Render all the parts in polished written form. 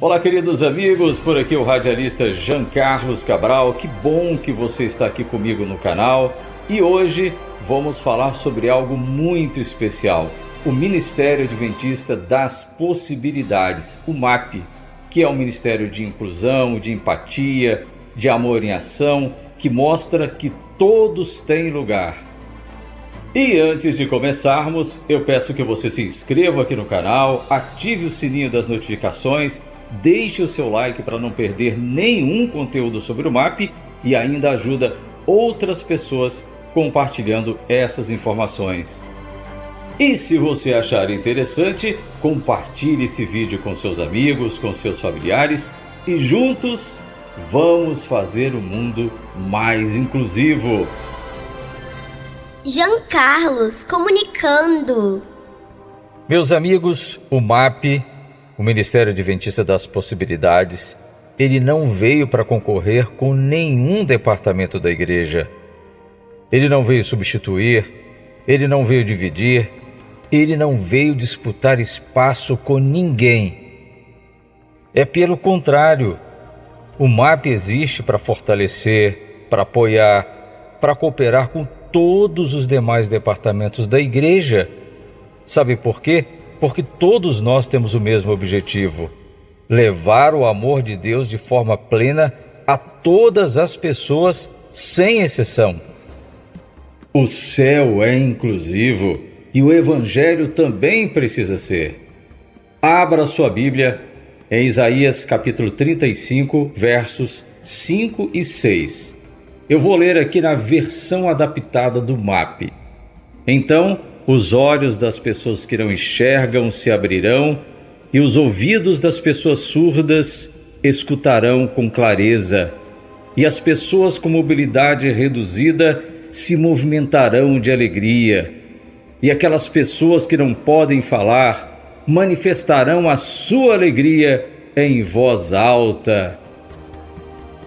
Olá, queridos amigos, por aqui o radialista Jean Carlos Cabral. Que bom que você está aqui comigo no canal. E hoje vamos falar sobre algo muito especial. O Ministério Adventista das Possibilidades, o MAP, que é um ministério de inclusão, de empatia, de amor em ação, que mostra que todos têm lugar. E antes de começarmos, eu peço que você se inscreva aqui no canal, ative o sininho das notificações, deixe o seu like para não perder nenhum conteúdo sobre o MAP e ainda ajuda outras pessoas compartilhando essas informações. E se você achar interessante, compartilhe esse vídeo com seus amigos, com seus familiares e juntos vamos fazer o mundo mais inclusivo. Jean Carlos comunicando. Meus amigos, o MAP, o Ministério Adventista das Possibilidades, ele não veio para concorrer com nenhum departamento da igreja. Ele não veio substituir, ele não veio dividir, ele não veio disputar espaço com ninguém. É pelo contrário, o MAP existe para fortalecer, para apoiar, para cooperar com todos os demais departamentos da igreja. Sabe por quê? Porque todos nós temos o mesmo objetivo: levar o amor de Deus de forma plena a todas as pessoas, sem exceção. O céu é inclusivo e o Evangelho também precisa ser. Abra sua Bíblia em Isaías capítulo 35, versos 5 e 6. Eu vou ler aqui na versão adaptada do MAP. Então, os olhos das pessoas que não enxergam se abrirão e os ouvidos das pessoas surdas escutarão com clareza. E as pessoas com mobilidade reduzida se movimentarão de alegria. E aquelas pessoas que não podem falar manifestarão a sua alegria em voz alta.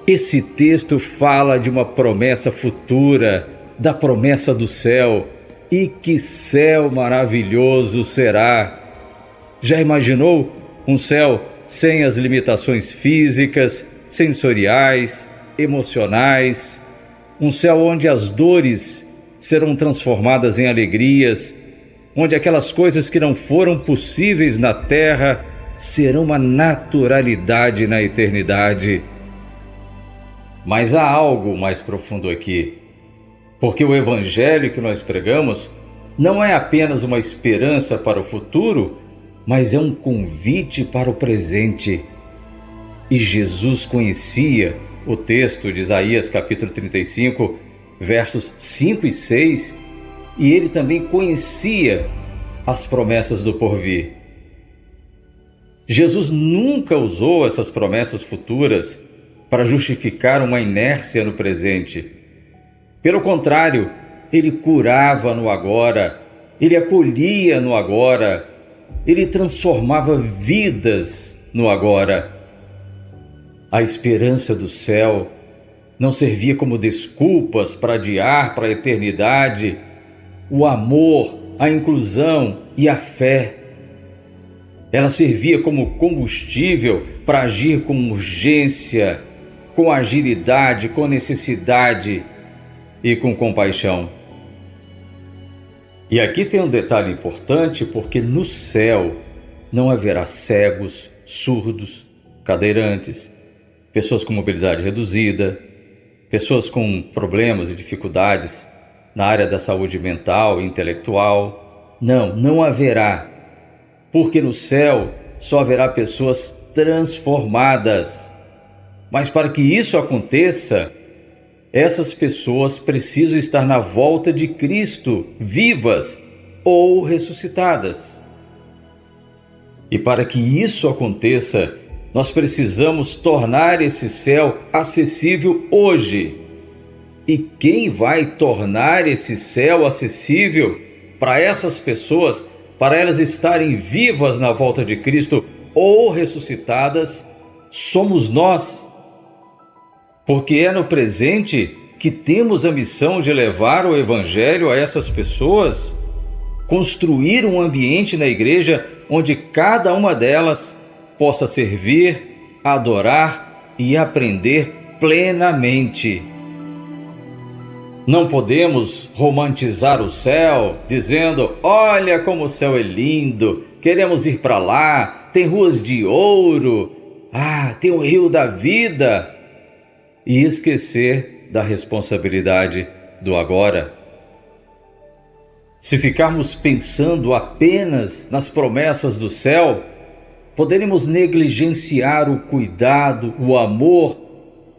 Esse texto fala de uma promessa futura, da promessa do céu. E que céu maravilhoso será! Já imaginou um céu sem as limitações físicas, sensoriais, emocionais? Um céu onde as dores serão transformadas em alegrias, onde aquelas coisas que não foram possíveis na terra serão uma naturalidade na eternidade. Mas há algo mais profundo aqui. Porque o Evangelho que nós pregamos não é apenas uma esperança para o futuro, mas é um convite para o presente. E Jesus conhecia o texto de Isaías capítulo 35, versos 5 e 6, e ele também conhecia as promessas do porvir. Jesus nunca usou essas promessas futuras para justificar uma inércia no presente. Pelo contrário, ele curava no agora, ele acolhia no agora, ele transformava vidas no agora. A esperança do céu não servia como desculpas para adiar para a eternidade o amor, a inclusão e a fé. Ela servia como combustível para agir com urgência, com agilidade, com necessidade e com compaixão. E aqui tem um detalhe importante, porque no céu não haverá cegos, surdos, cadeirantes, pessoas com mobilidade reduzida, pessoas com problemas e dificuldades na área da saúde mental e intelectual. Não haverá, porque no céu só haverá pessoas transformadas. Mas para que isso aconteça, essas pessoas precisam estar na volta de Cristo, vivas ou ressuscitadas. E para que isso aconteça, nós precisamos tornar esse céu acessível hoje. E quem vai tornar esse céu acessível para essas pessoas, para elas estarem vivas na volta de Cristo ou ressuscitadas, somos nós. Porque é no presente que temos a missão de levar o Evangelho a essas pessoas, construir um ambiente na igreja onde cada uma delas possa servir, adorar e aprender plenamente. Não podemos romantizar o céu, dizendo: olha como o céu é lindo, queremos ir para lá, tem ruas de ouro, tem o rio da vida, e esquecer da responsabilidade do agora. Se ficarmos pensando apenas nas promessas do céu, poderemos negligenciar o cuidado, o amor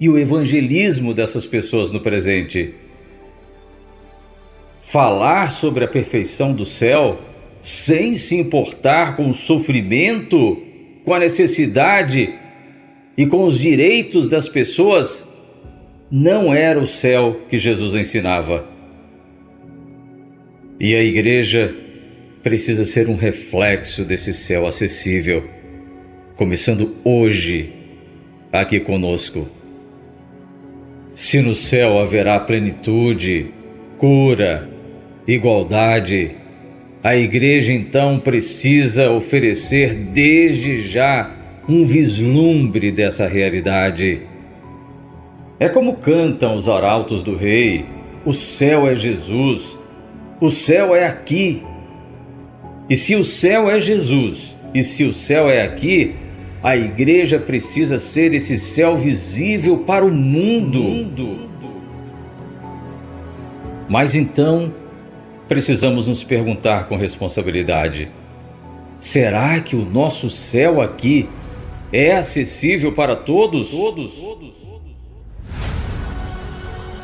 e o evangelismo dessas pessoas no presente. Falar sobre a perfeição do céu sem se importar com o sofrimento, com a necessidade e com os direitos das pessoas não era o céu que Jesus ensinava. E a igreja precisa ser um reflexo desse céu acessível, começando hoje, aqui conosco. Se no céu haverá plenitude, cura, igualdade, a igreja então precisa oferecer desde já um vislumbre dessa realidade. É como cantam os arautos do rei: o céu é Jesus, o céu é aqui. E se o céu é Jesus, e se o céu é aqui, a igreja precisa ser esse céu visível para o mundo. Mas então, precisamos nos perguntar com responsabilidade: será que o nosso céu aqui é acessível para todos?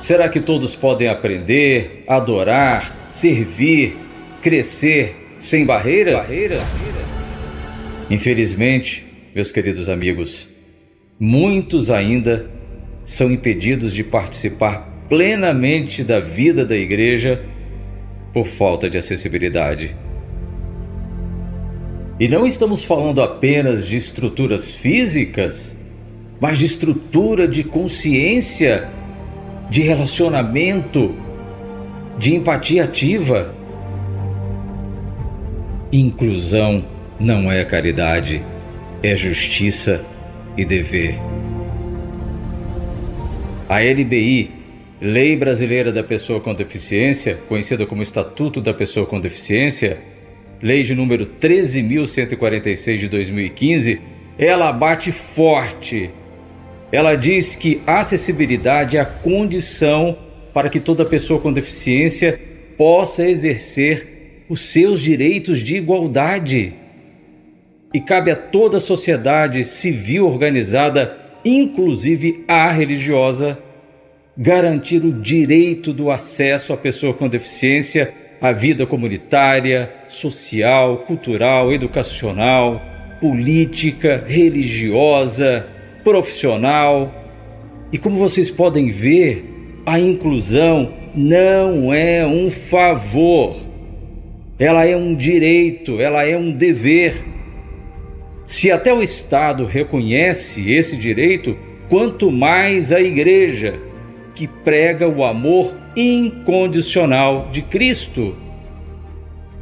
Será que todos podem aprender, adorar, servir, crescer sem barreiras? Infelizmente, meus queridos amigos, muitos ainda são impedidos de participar plenamente da vida da igreja por falta de acessibilidade. E não estamos falando apenas de estruturas físicas, mas de estrutura de consciência, de relacionamento, de empatia ativa. Inclusão não é caridade, é justiça e dever. A LBI, Lei Brasileira da Pessoa com Deficiência, conhecida como Estatuto da Pessoa com Deficiência, lei de número 13.146 de 2015, ela bate forte. Ela diz que a acessibilidade é a condição para que toda pessoa com deficiência possa exercer os seus direitos de igualdade. E cabe a toda a sociedade civil organizada, inclusive a religiosa, garantir o direito do acesso à pessoa com deficiência à vida comunitária, social, cultural, educacional, política, religiosa, profissional. E como vocês podem ver, a inclusão não é um favor, ela é um direito, ela é um dever. Se até o Estado reconhece esse direito, quanto mais a igreja, que prega o amor incondicional de Cristo.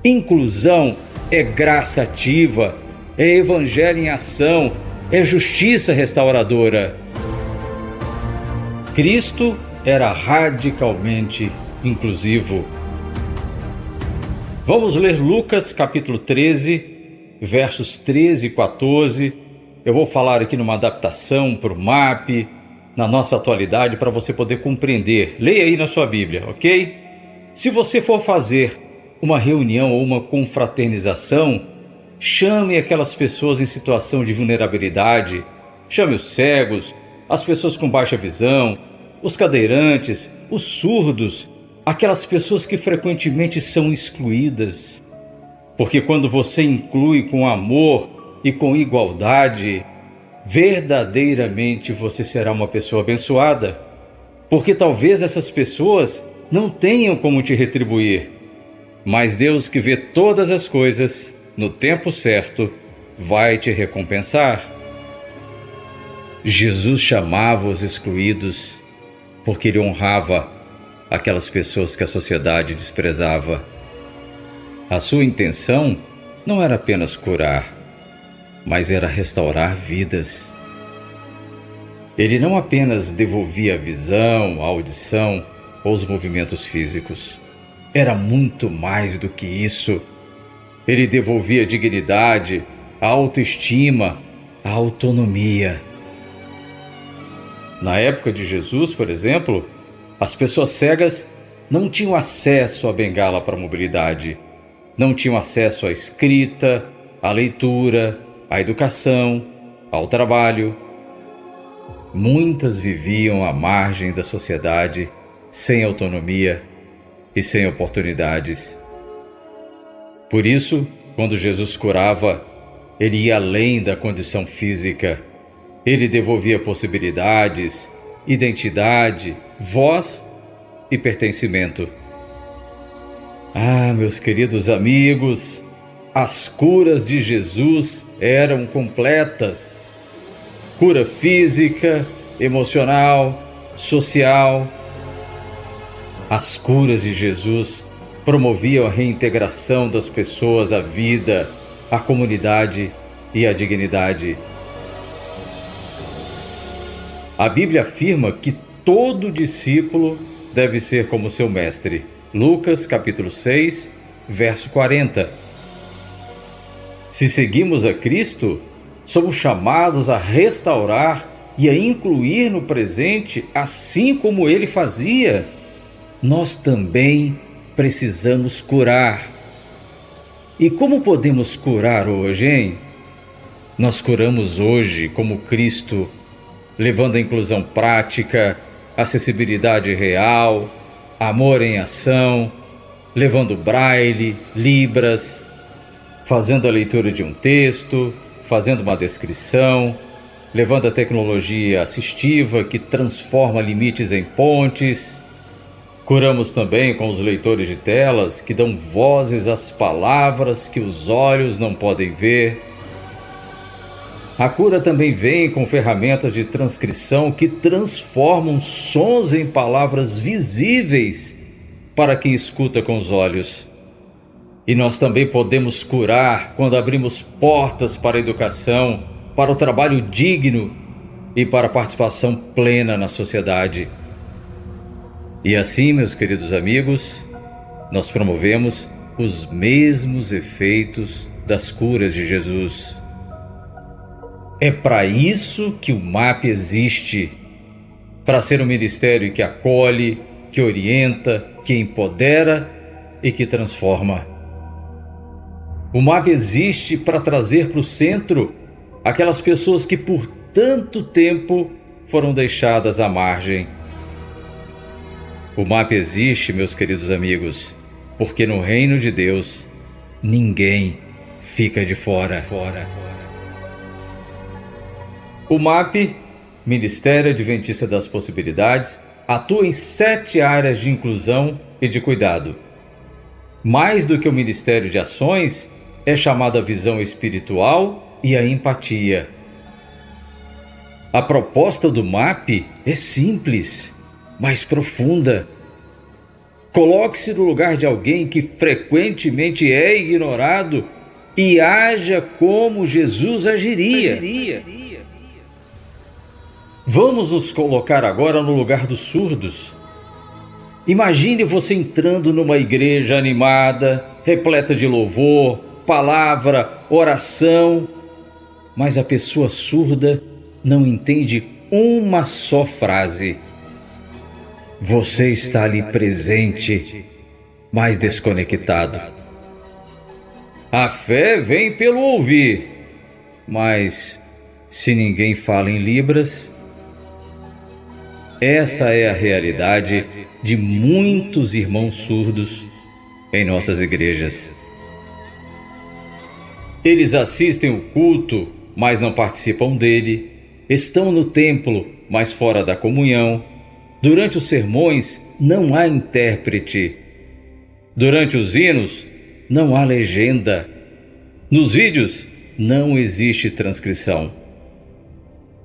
Inclusão é graça ativa, é evangelho em ação, é justiça restauradora. Cristo era radicalmente inclusivo. Vamos ler Lucas capítulo 13, versos 13 e 14. Eu vou falar aqui numa adaptação para o MAP, na nossa atualidade, para você poder compreender. Leia aí na sua Bíblia, ok? Se você for fazer uma reunião ou uma confraternização, chame aquelas pessoas em situação de vulnerabilidade, chame os cegos, as pessoas com baixa visão, os cadeirantes, os surdos, aquelas pessoas que frequentemente são excluídas. Porque quando você inclui com amor e com igualdade, verdadeiramente você será uma pessoa abençoada. Porque talvez essas pessoas não tenham como te retribuir, mas Deus, que vê todas as coisas no tempo certo, vai te recompensar. Jesus chamava os excluídos porque ele honrava aquelas pessoas que a sociedade desprezava. A sua intenção não era apenas curar, mas era restaurar vidas. Ele não apenas devolvia a visão, a audição ou os movimentos físicos. Era muito mais do que isso. Ele devolvia a dignidade, a autoestima, a autonomia. Na época de Jesus, por exemplo, as pessoas cegas não tinham acesso à bengala para mobilidade, não tinham acesso à escrita, à leitura, à educação, ao trabalho. Muitas viviam à margem da sociedade, sem autonomia e sem oportunidades. Por isso, quando Jesus curava, ele ia além da condição física. Ele devolvia possibilidades, identidade, voz e pertencimento. Ah, meus queridos amigos, as curas de Jesus eram completas. Cura física, emocional, social. As curas de Jesus promoviam a reintegração das pessoas à vida, à comunidade e à dignidade. A Bíblia afirma que todo discípulo deve ser como seu mestre. Lucas capítulo 6, verso 40. Se seguimos a Cristo, somos chamados a restaurar e a incluir no presente, assim como ele fazia. Nós também precisamos curar. E como podemos curar hoje, hein? Nós curamos hoje como Cristo, levando a inclusão prática, acessibilidade real, amor em ação, levando braille, libras, fazendo a leitura de um texto, fazendo uma descrição, levando a tecnologia assistiva que transforma limites em pontes. Curamos também com os leitores de telas que dão vozes às palavras que os olhos não podem ver. A cura também vem com ferramentas de transcrição que transformam sons em palavras visíveis para quem escuta com os olhos. E nós também podemos curar quando abrimos portas para a educação, para o trabalho digno e para a participação plena na sociedade. E assim, meus queridos amigos, nós promovemos os mesmos efeitos das curas de Jesus. É para isso que o MAP existe, para ser um ministério que acolhe, que orienta, que empodera e que transforma. O MAP existe para trazer para o centro aquelas pessoas que por tanto tempo foram deixadas à margem. O MAP existe, meus queridos amigos, porque no reino de Deus ninguém fica de fora. O MAP, Ministério Adventista das Possibilidades, atua em 7 áreas de inclusão e de cuidado. Mais do que o Ministério de Ações, é chamado a visão espiritual e a empatia. A proposta do MAP é simples, mas profunda. Coloque-se no lugar de alguém que frequentemente é ignorado e haja como Jesus agiria. Vamos nos colocar agora no lugar dos surdos. Imagine você entrando numa igreja animada, repleta de louvor, palavra, oração, mas a pessoa surda não entende uma só frase. Você está ali presente, mas desconectado. A fé vem pelo ouvir, mas se ninguém fala em Libras, essa é a realidade de muitos irmãos surdos em nossas igrejas. Eles assistem o culto, mas não participam dele, estão no templo, mas fora da comunhão. Durante os sermões não há intérprete. Durante os hinos não há legenda. Nos vídeos não existe transcrição.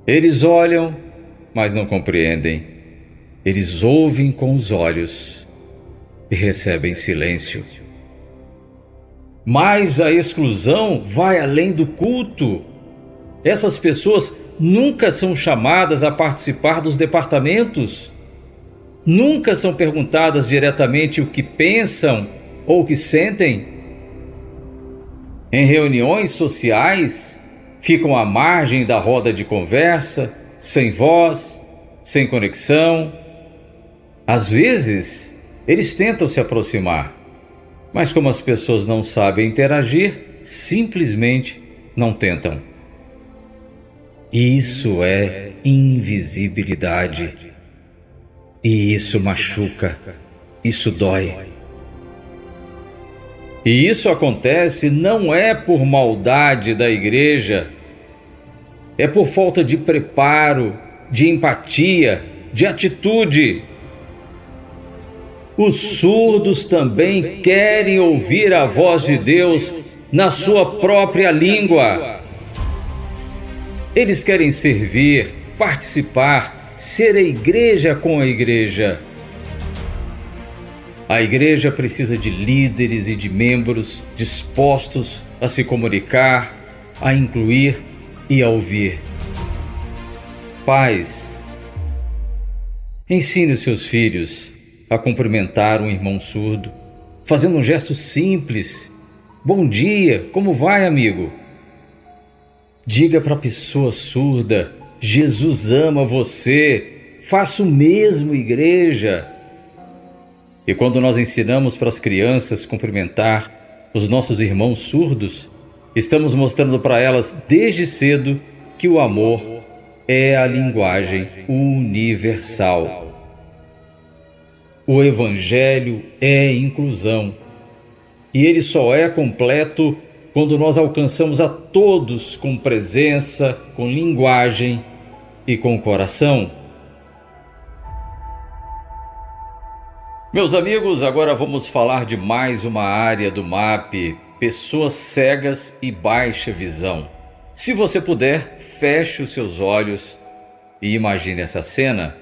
Eles olham, mas não compreendem. Eles ouvem com os olhos e recebem silêncio. Mas a exclusão vai além do culto. Essas pessoas nunca são chamadas a participar dos departamentos. Nunca são perguntadas diretamente o que pensam ou o que sentem. Em reuniões sociais, ficam à margem da roda de conversa, sem voz, sem conexão. Às vezes, eles tentam se aproximar, mas como as pessoas não sabem interagir, simplesmente não tentam. Isso é invisibilidade. E isso machuca, isso dói. E isso acontece não é por maldade da igreja, é por falta de preparo, de empatia, de atitude. Os surdos também querem ouvir a voz de Deus na sua própria língua. Eles querem servir, participar, ser a igreja com a igreja. A igreja precisa de líderes e de membros dispostos a se comunicar, a incluir e a ouvir. Pais, ensine os seus filhos a cumprimentar um irmão surdo, fazendo um gesto simples. Bom dia, como vai, amigo? Diga para a pessoa surda: Jesus ama você, faça o mesmo, igreja. E quando nós ensinamos para as crianças cumprimentar os nossos irmãos surdos, estamos mostrando para elas desde cedo que o amor é a linguagem universal. O Evangelho é inclusão, e ele só é completo quando nós alcançamos a todos com presença, com linguagem e com coração. Meus amigos, agora vamos falar de mais uma área do MAP: pessoas cegas e baixa visão. Se você puder, feche os seus olhos e imagine essa cena.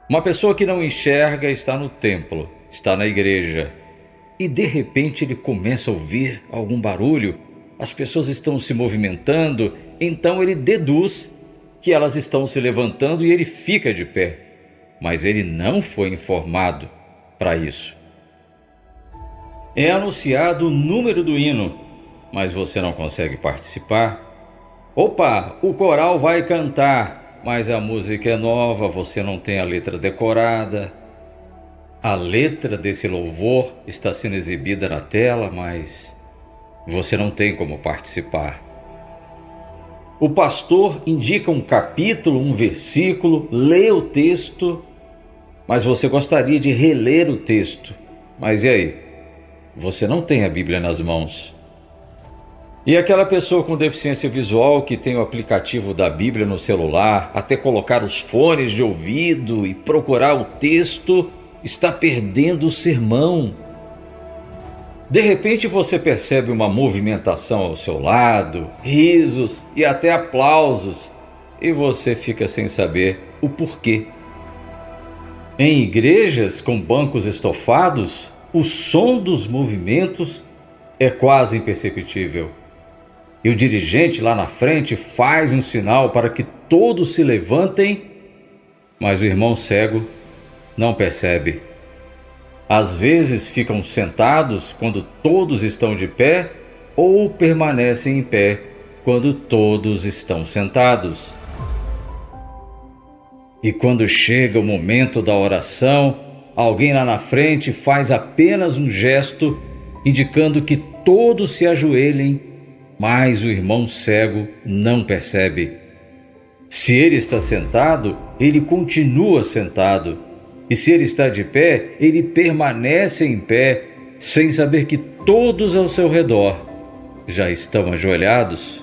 Uma pessoa que não enxerga está no templo, está na igreja, e de repente ele começa a ouvir algum barulho, as pessoas estão se movimentando, então ele deduz que elas estão se levantando e ele fica de pé. Mas ele não foi informado para isso. É anunciado o número do hino, mas você não consegue participar. Opa, o coral vai cantar, mas a música é nova, você não tem a letra decorada. A letra desse louvor está sendo exibida na tela, mas você não tem como participar. O pastor indica um capítulo, um versículo, lê o texto, mas você gostaria de reler o texto. Mas e aí? Você não tem a Bíblia nas mãos. E aquela pessoa com deficiência visual que tem o aplicativo da Bíblia no celular, até colocar os fones de ouvido e procurar o texto, está perdendo o sermão. De repente você percebe uma movimentação ao seu lado, risos e até aplausos, e você fica sem saber o porquê. Em igrejas com bancos estofados, o som dos movimentos é quase imperceptível. E o dirigente lá na frente faz um sinal para que todos se levantem, mas o irmão cego não percebe. Às vezes ficam sentados quando todos estão de pé, ou permanecem em pé quando todos estão sentados. E quando chega o momento da oração, alguém lá na frente faz apenas um gesto, indicando que todos se ajoelhem, mas o irmão cego não percebe. Se ele está sentado, ele continua sentado. E se ele está de pé, ele permanece em pé, sem saber que todos ao seu redor já estão ajoelhados.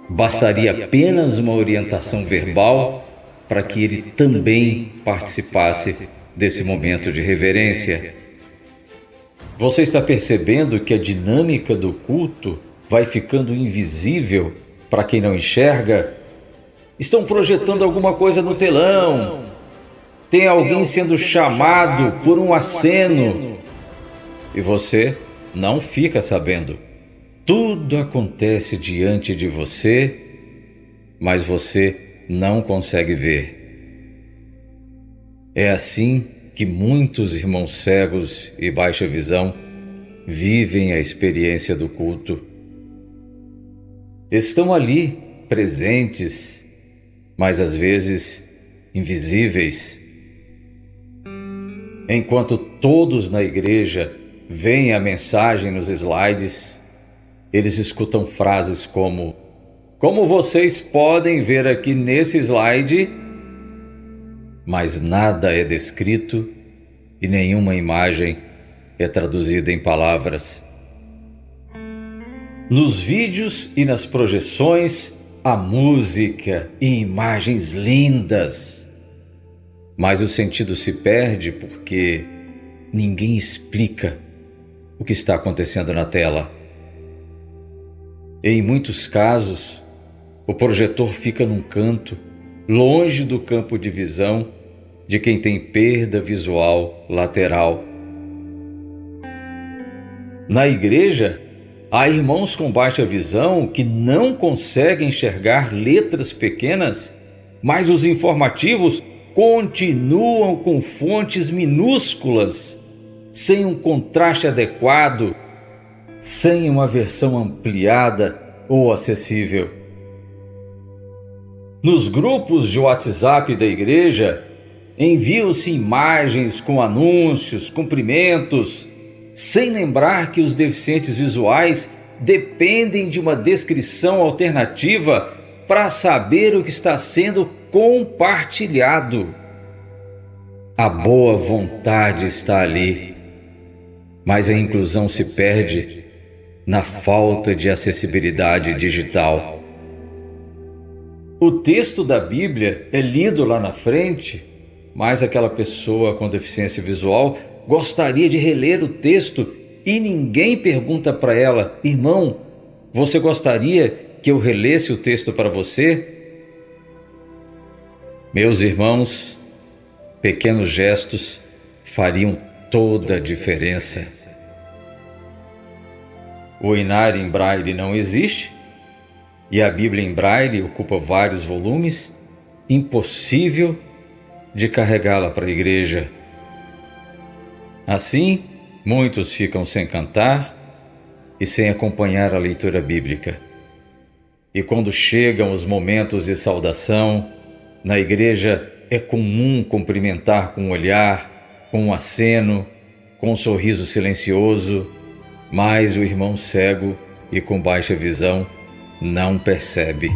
Bastaria apenas uma orientação verbal para que ele também participasse desse momento de reverência. Você está percebendo que a dinâmica do culto vai ficando invisível para quem não enxerga? Estão projetando alguma coisa no telão. Tem alguém sendo chamado por um aceno e você não fica sabendo. Tudo acontece diante de você, mas você não consegue ver. É assim que muitos irmãos cegos e baixa visão vivem a experiência do culto. Estão ali, presentes, mas às vezes invisíveis. Enquanto todos na igreja veem a mensagem nos slides, eles escutam frases como vocês podem ver aqui nesse slide, mas nada é descrito e nenhuma imagem é traduzida em palavras. Nos vídeos e nas projeções, há música e imagens lindas, mas o sentido se perde porque ninguém explica o que está acontecendo na tela. Em muitos casos, o projetor fica num canto, longe do campo de visão de quem tem perda visual lateral. Na igreja, há irmãos com baixa visão que não conseguem enxergar letras pequenas, mas os informativos continuam com fontes minúsculas, sem um contraste adequado, sem uma versão ampliada ou acessível. Nos grupos de WhatsApp da igreja, enviam-se imagens com anúncios, cumprimentos, sem lembrar que os deficientes visuais dependem de uma descrição alternativa para saber o que está sendo compartilhado. A boa vontade está ali, mas a inclusão se perde na falta de acessibilidade digital. O texto da Bíblia é lido lá na frente, mas aquela pessoa com deficiência visual gostaria de reler o texto e ninguém pergunta para ela: irmão, você gostaria que eu relesse o texto para você? Meus irmãos, pequenos gestos fariam toda a diferença. O Inari em Braille não existe e a Bíblia em Braille ocupa vários volumes, impossível de carregá-la para a igreja. Assim, muitos ficam sem cantar e sem acompanhar a leitura bíblica. E quando chegam os momentos de saudação, na igreja é comum cumprimentar com um olhar, com um aceno, com um sorriso silencioso, mas o irmão cego e com baixa visão não percebe.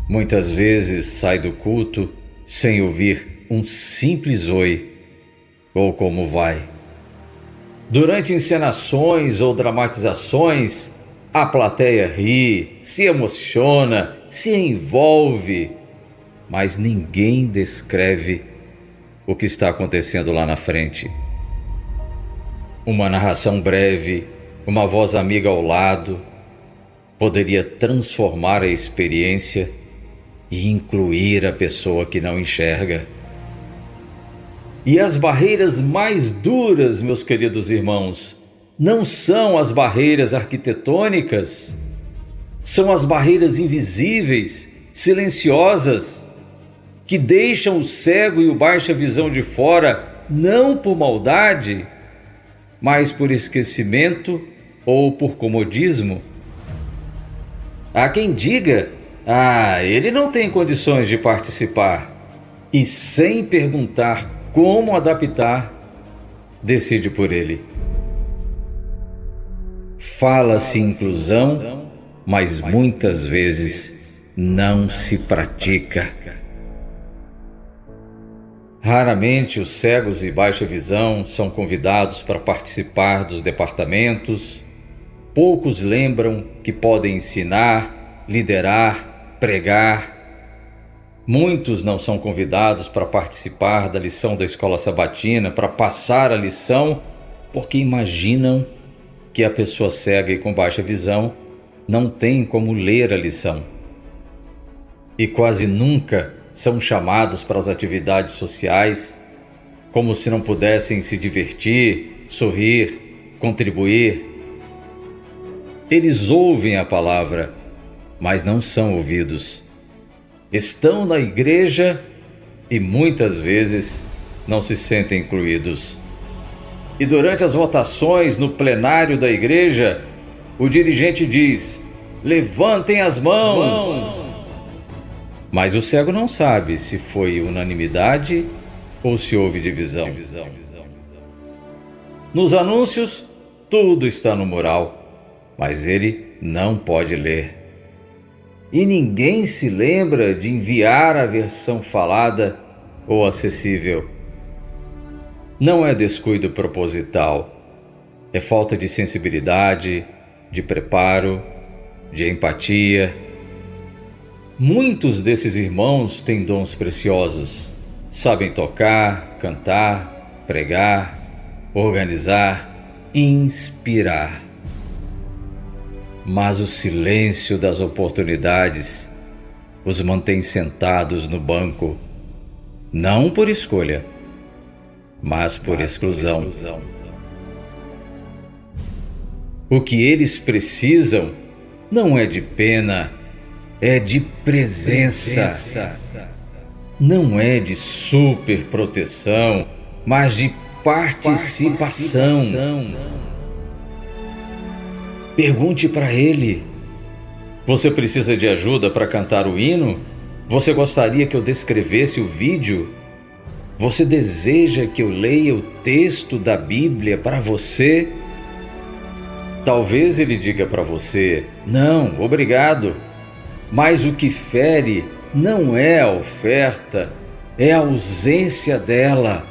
Muitas vezes sai do culto sem ouvir um simples oi ou como vai. Durante encenações ou dramatizações, a plateia ri, se emociona, se envolve, mas ninguém descreve o que está acontecendo lá na frente. Uma narração breve, uma voz amiga ao lado, poderia transformar a experiência e incluir a pessoa que não enxerga. E as barreiras mais duras, meus queridos irmãos, não são as barreiras arquitetônicas, são as barreiras invisíveis, silenciosas, que deixam o cego e o baixa visão de fora, não por maldade, mas por esquecimento ou por comodismo. Há quem diga: ele não tem condições de participar, e sem perguntar como adaptar, decide por ele. Fala-se inclusão, mas muitas vezes não se pratica. Raramente os cegos e baixa visão são convidados para participar dos departamentos. Poucos lembram que podem ensinar, liderar, pregar. Muitos não são convidados para participar da lição da escola sabatina, para passar a lição, porque imaginam que a pessoa cega e com baixa visão não tem como ler a lição. E quase nunca são chamados para as atividades sociais, como se não pudessem se divertir, sorrir, contribuir. Eles ouvem a palavra, mas não são ouvidos. Estão na igreja e muitas vezes não se sentem incluídos. E durante as votações no plenário da igreja, o dirigente diz: levantem as mãos! Mas o cego não sabe se foi unanimidade ou se houve divisão. Nos anúncios, tudo está no mural, mas ele não pode ler. E ninguém se lembra de enviar a versão falada ou acessível. Não é descuido proposital, é falta de sensibilidade, de preparo, de empatia. Muitos desses irmãos têm dons preciosos, sabem tocar, cantar, pregar, organizar, inspirar. Mas o silêncio das oportunidades os mantém sentados no banco, não por escolha, mas por exclusão. O que eles precisam não é de pena, é de presença. Não é de superproteção, mas de participação. Pergunte para ele: você precisa de ajuda para cantar o hino? Você gostaria que eu descrevesse o vídeo? Você deseja que eu leia o texto da Bíblia para você? Talvez ele diga para você: não, obrigado. Mas o que fere não é a oferta, é a ausência dela.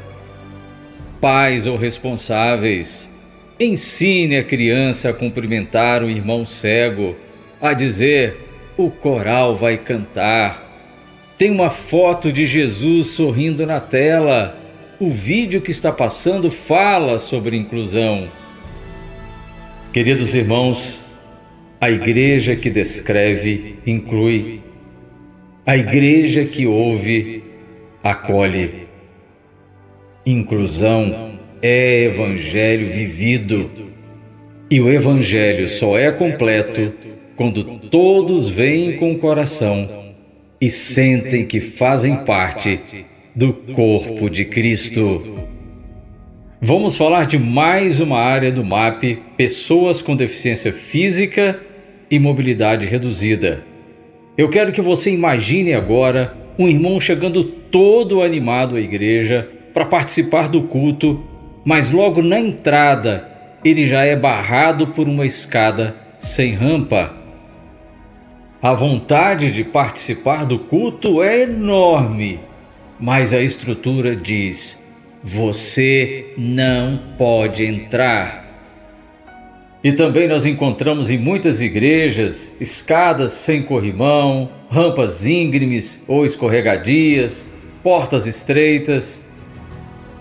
Pais ou responsáveis, ensine a criança a cumprimentar o irmão cego, a dizer: o coral vai cantar. Tem uma foto de Jesus sorrindo na tela. O vídeo que está passando fala sobre inclusão. Queridos irmãos, a igreja que descreve, inclui. A igreja que ouve, acolhe. Inclusão é evangelho vivido. E o evangelho só é completo quando todos veem com o coração e sentem que fazem parte do corpo de Cristo. Vamos falar de mais uma área do MAP: pessoas com deficiência física e mobilidade reduzida. Eu quero que você imagine agora um irmão chegando todo animado à igreja para participar do culto, mas logo na entrada ele já é barrado por uma escada sem rampa. A vontade de participar do culto é enorme, mas a estrutura diz: você não pode entrar. E também nós encontramos em muitas igrejas escadas sem corrimão, rampas íngremes ou escorregadias, portas estreitas.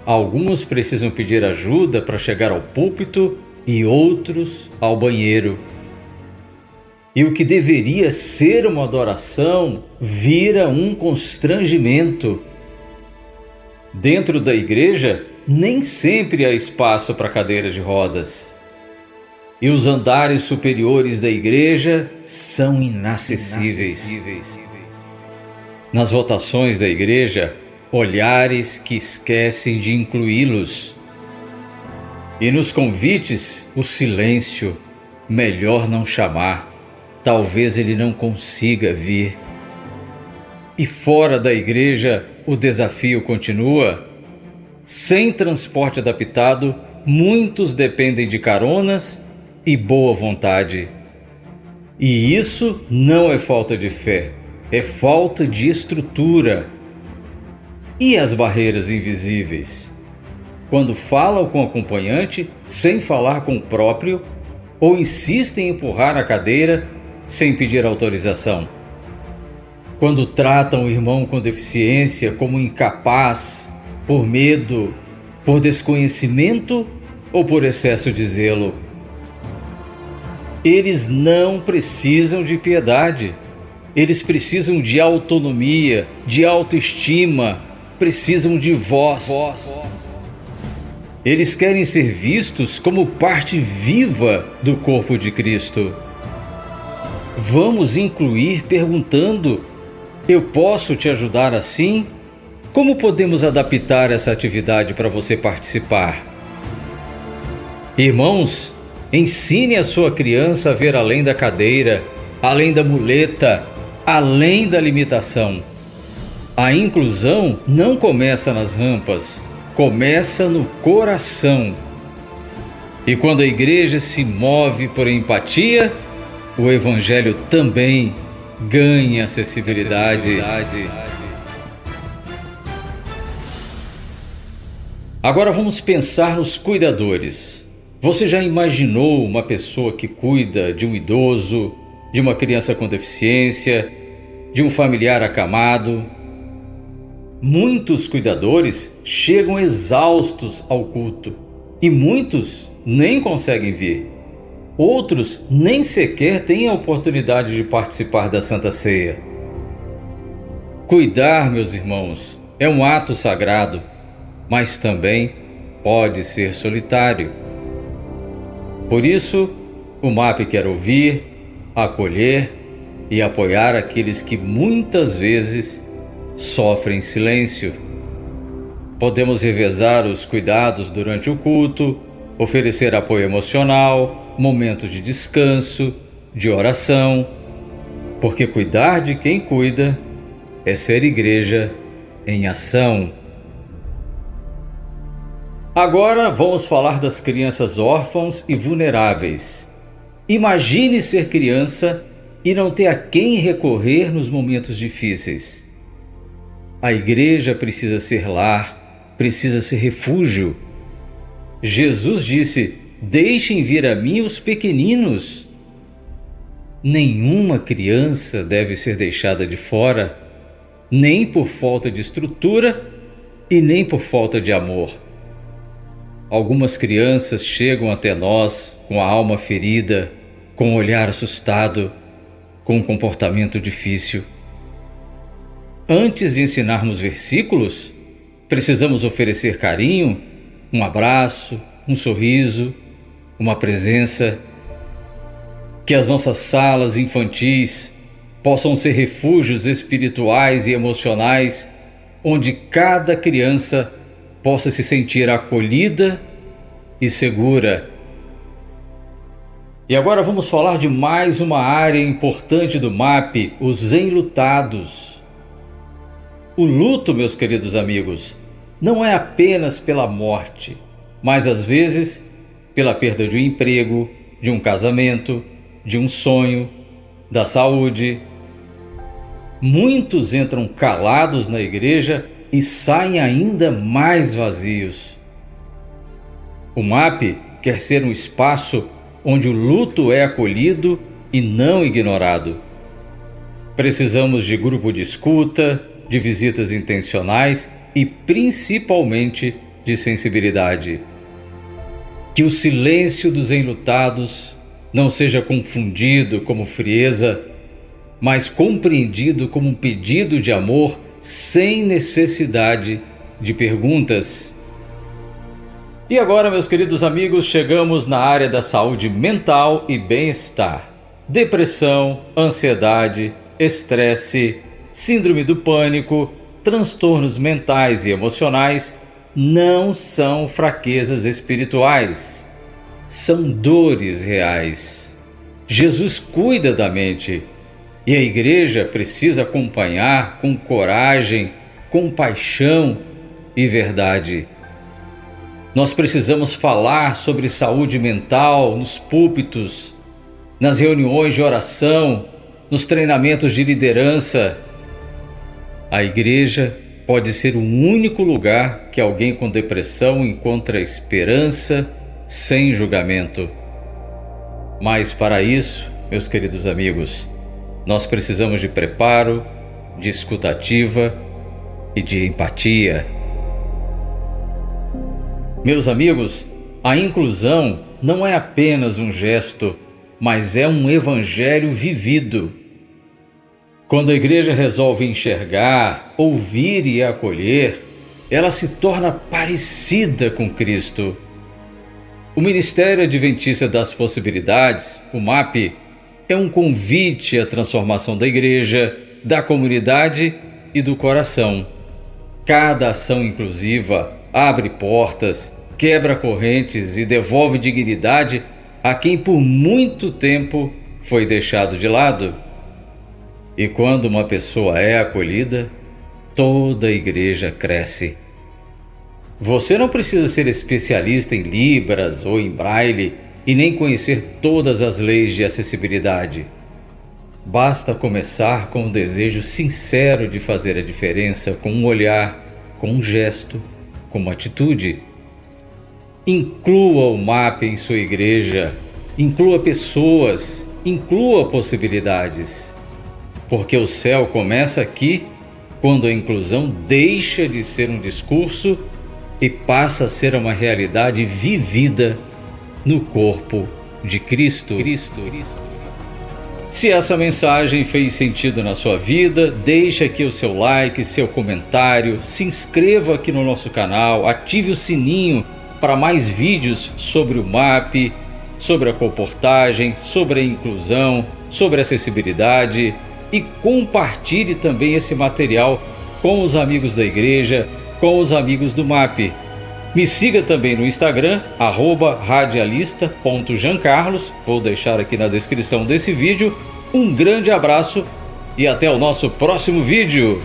Alguns precisam pedir ajuda para chegar ao púlpito e outros ao banheiro. E o que deveria ser uma adoração vira um constrangimento. Dentro da igreja, nem sempre há espaço para cadeiras de rodas. E os andares superiores da igreja são inacessíveis. Nas votações da igreja, olhares que esquecem de incluí-los. E nos convites, o silêncio, melhor não chamar. Talvez ele não consiga vir. E fora da igreja, o desafio continua. Sem transporte adaptado, muitos dependem de caronas e boa vontade. E isso não é falta de fé, é falta de estrutura. E as barreiras invisíveis? Quando falam com o acompanhante sem falar com o próprio, ou insistem em empurrar a cadeira sem pedir autorização. Quando tratam o irmão com deficiência como incapaz, por medo, por desconhecimento ou por excesso de zelo. Eles não precisam de piedade. Eles precisam de autonomia, de autoestima, precisam de voz. Eles querem ser vistos como parte viva do corpo de Cristo. Vamos incluir perguntando: eu posso te ajudar assim? Como podemos adaptar essa atividade para você participar? Irmãos, ensine a sua criança a ver além da cadeira, além da muleta, além da limitação. A inclusão não começa nas rampas, começa no coração. E quando a igreja se move por empatia, o Evangelho também ganha acessibilidade. Agora vamos pensar nos cuidadores. Você já imaginou uma pessoa que cuida de um idoso, de uma criança com deficiência, de um familiar acamado? Muitos cuidadores chegam exaustos ao culto e muitos nem conseguem vir. Outros nem sequer têm a oportunidade de participar da Santa Ceia. Cuidar, meus irmãos, é um ato sagrado, mas também pode ser solitário. Por isso, o MAP quer ouvir, acolher e apoiar aqueles que muitas vezes sofrem em silêncio. Podemos revezar os cuidados durante o culto, oferecer apoio emocional, momentos de descanso, de oração, porque cuidar de quem cuida é ser igreja em ação. Agora vamos falar das crianças órfãos e vulneráveis. Imagine ser criança e não ter a quem recorrer nos momentos difíceis. A igreja precisa ser lar, precisa ser refúgio. Jesus disse: deixem vir a mim os pequeninos. Nenhuma criança deve ser deixada de fora, nem por falta de estrutura e nem por falta de amor. Algumas crianças chegam até nós com a alma ferida, com o olhar assustado, com um comportamento difícil. Antes de ensinarmos versículos, precisamos oferecer carinho, um abraço, um sorriso, uma presença. Que as nossas salas infantis possam ser refúgios espirituais e emocionais, onde cada criança possa se sentir acolhida e segura. E agora vamos falar de mais uma área importante do MAP, os enlutados. O luto, meus queridos amigos, não é apenas pela morte, mas às vezes pela perda de um emprego, de um casamento, de um sonho, da saúde. Muitos entram calados na igreja e saem ainda mais vazios. O MAP quer ser um espaço onde o luto é acolhido e não ignorado. Precisamos de grupo de escuta, de visitas intencionais e principalmente de sensibilidade. Que o silêncio dos enlutados não seja confundido como frieza, mas compreendido como um pedido de amor sem necessidade de perguntas. E agora, meus queridos amigos, chegamos na área da saúde mental e bem-estar. Depressão, ansiedade, estresse, síndrome do pânico, transtornos mentais e emocionais não são fraquezas espirituais, são dores reais. Jesus cuida da mente e a igreja precisa acompanhar com coragem, compaixão e verdade. Nós precisamos falar sobre saúde mental nos púlpitos, nas reuniões de oração, nos treinamentos de liderança. A igreja pode ser o único lugar que alguém com depressão encontra esperança sem julgamento. Mas para isso, meus queridos amigos, nós precisamos de preparo, de escutativa e de empatia. Meus amigos, a inclusão não é apenas um gesto, mas é um evangelho vivido. Quando a igreja resolve enxergar, ouvir e acolher, ela se torna parecida com Cristo. O Ministério Adventista das Possibilidades, o MAP, é um convite à transformação da igreja, da comunidade e do coração. Cada ação inclusiva abre portas, quebra correntes e devolve dignidade a quem por muito tempo foi deixado de lado. E quando uma pessoa é acolhida, toda a igreja cresce. Você não precisa ser especialista em Libras ou em Braille e nem conhecer todas as leis de acessibilidade. Basta começar com um desejo sincero de fazer a diferença com um olhar, com um gesto, com uma atitude. Inclua o MAP em sua igreja, inclua pessoas, inclua possibilidades. Porque o céu começa aqui quando a inclusão deixa de ser um discurso e passa a ser uma realidade vivida no corpo de Cristo. Se essa mensagem fez sentido na sua vida, deixe aqui o seu like, seu comentário, se inscreva aqui no nosso canal, ative o sininho para mais vídeos sobre o MAP, sobre a comportagem, sobre a inclusão, sobre a acessibilidade, e compartilhe também esse material com os amigos da igreja, com os amigos do MAP. Me siga também no Instagram, @radialista.jancarlos. Vou deixar aqui na descrição desse vídeo. Um grande abraço e até o nosso próximo vídeo.